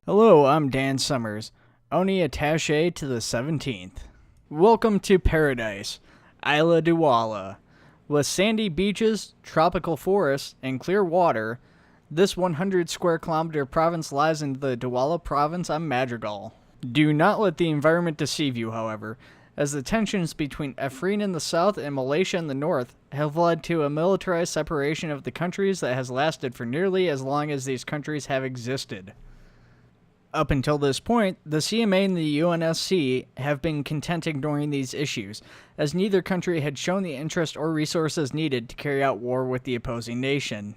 Hello, I'm Dan Summers, Oni Attaché to the 17th. Welcome to Paradise, Isla Duala. With sandy beaches, tropical forests, and clear water, this 100 square kilometer province lies in the Duala province on Madrigal. Do not let the environment deceive you, however, as the tensions between Afrin in the south and Malaysia in the north have led to a militarized separation of the countries that has lasted for nearly as long as these countries have existed. Up until this point, the CMA and the UNSC have been content ignoring these issues, as neither country had shown the interest or resources needed to carry out war with the opposing nation.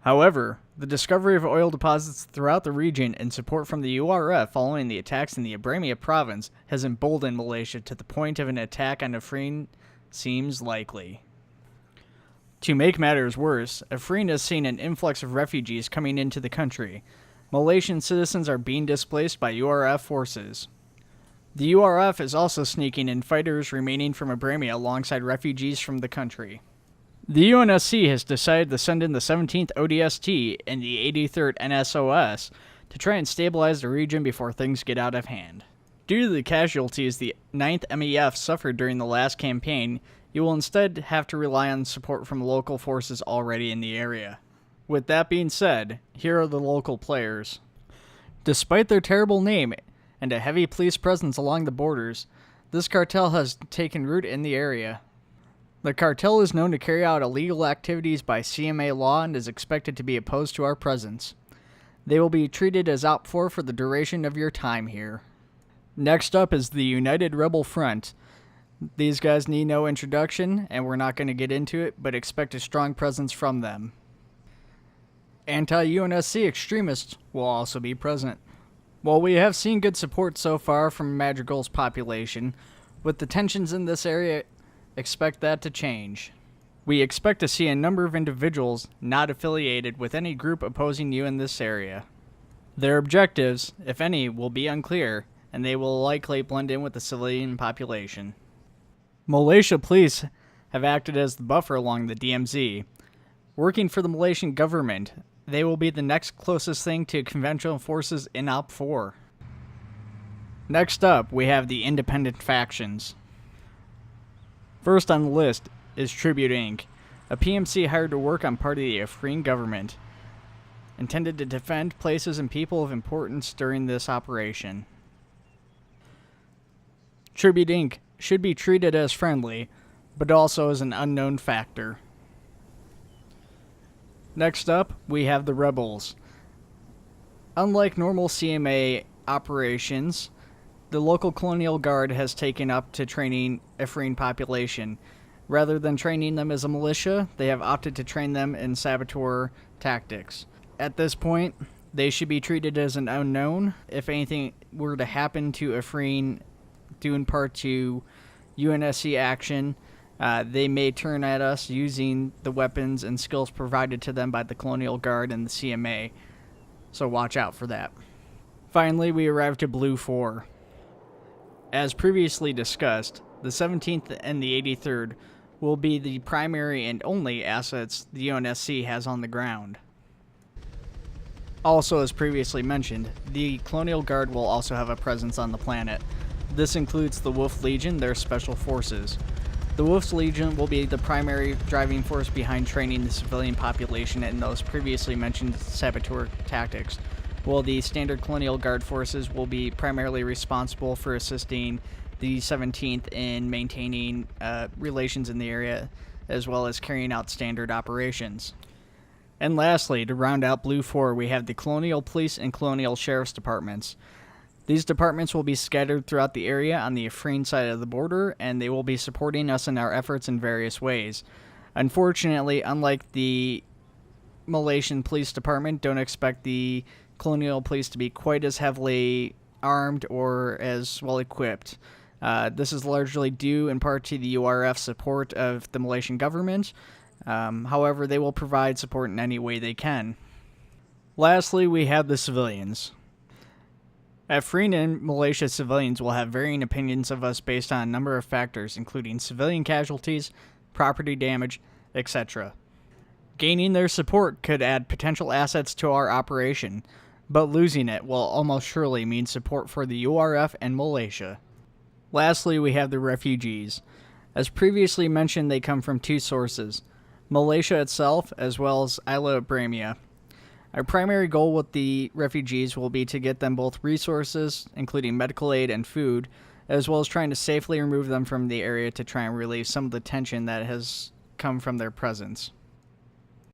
However, the discovery of oil deposits throughout the region and support from the URF following the attacks in the Abramia province has emboldened Malaysia to the point of an attack on Afrin seems likely. To make matters worse, Afrin has seen an influx of refugees coming into the country. Malaysian citizens are being displaced by URF forces. The URF is also sneaking in fighters remaining from Abramia alongside refugees from the country. The UNSC has decided to send in the 17th ODST and the 83rd NSOS to try and stabilize the region before things get out of hand. Due to the casualties the 9th MEF suffered during the last campaign, you will instead have to rely on support from local forces already in the area. With that being said, here are the local players. Despite their terrible name and a heavy police presence along the borders, this cartel has taken root in the area. The cartel is known to carry out illegal activities by CMA law and is expected to be opposed to our presence. They will be treated as Op 4 for the duration of your time here. Next up is the United Rebel Front. These guys need no introduction, and we're not going to get into it, but expect a strong presence from them. Anti-UNSC extremists will also be present. While we have seen good support so far from Madrigal's population, with the tensions in this area, expect that to change. We expect to see a number of individuals not affiliated with any group opposing you in this area. Their objectives, if any, will be unclear, and they will likely blend in with the civilian population. Malaysia police have acted as the buffer along the DMZ. Working for the Malaysian government, they will be the next closest thing to conventional forces in Op 4. Next up, we have the independent factions. First on the list is Tribute Inc., a PMC hired to work on part of the Afrin government, intended to defend places and people of importance during this operation. Tribute Inc. should be treated as friendly, but also as an unknown factor. Next up, we have the Rebels. Unlike normal CMA operations, the local Colonial Guard has taken up to training Afrin population. Rather than training them as a militia, they have opted to train them in saboteur tactics. At this point, they should be treated as an unknown. If anything were to happen to Afrin, due in part to UNSC action, they may turn at us using the weapons and skills provided to them by the Colonial Guard and the CMA, so watch out for that. Finally, we arrive to Blue 4. As previously discussed, the 17th and the 83rd will be the primary and only assets the UNSC has on the ground. Also, as previously mentioned, the Colonial Guard will also have a presence on the planet. This includes the Wolf Legion, their special forces. The Wolf's Legion will be the primary driving force behind training the civilian population in those previously mentioned saboteur tactics, while the standard Colonial Guard forces will be primarily responsible for assisting the 17th in maintaining relations in the area, as well as carrying out standard operations. And lastly, to round out Blue 4, we have the Colonial Police and Colonial Sheriff's Departments. These departments will be scattered throughout the area on the Afrin side of the border, and they will be supporting us in our efforts in various ways. Unfortunately, unlike the Malaysian Police Department, don't expect the Colonial Police to be quite as heavily armed or as well equipped. This is largely due in part to the URF support of the Malaysian government. However, they will provide support in any way they can. Lastly, we have the civilians. Afrin and Malaysia civilians will have varying opinions of us based on a number of factors, including civilian casualties, property damage, etc. Gaining their support could add potential assets to our operation. but losing it will almost surely mean support for the URF and Malaysia. Lastly, we have the refugees. As previously mentioned, they come from two sources, Malaysia itself as well as Isla Bramia. Our primary goal with the refugees will be to get them both resources, including medical aid and food, as well as trying to safely remove them from the area to try and relieve some of the tension that has come from their presence.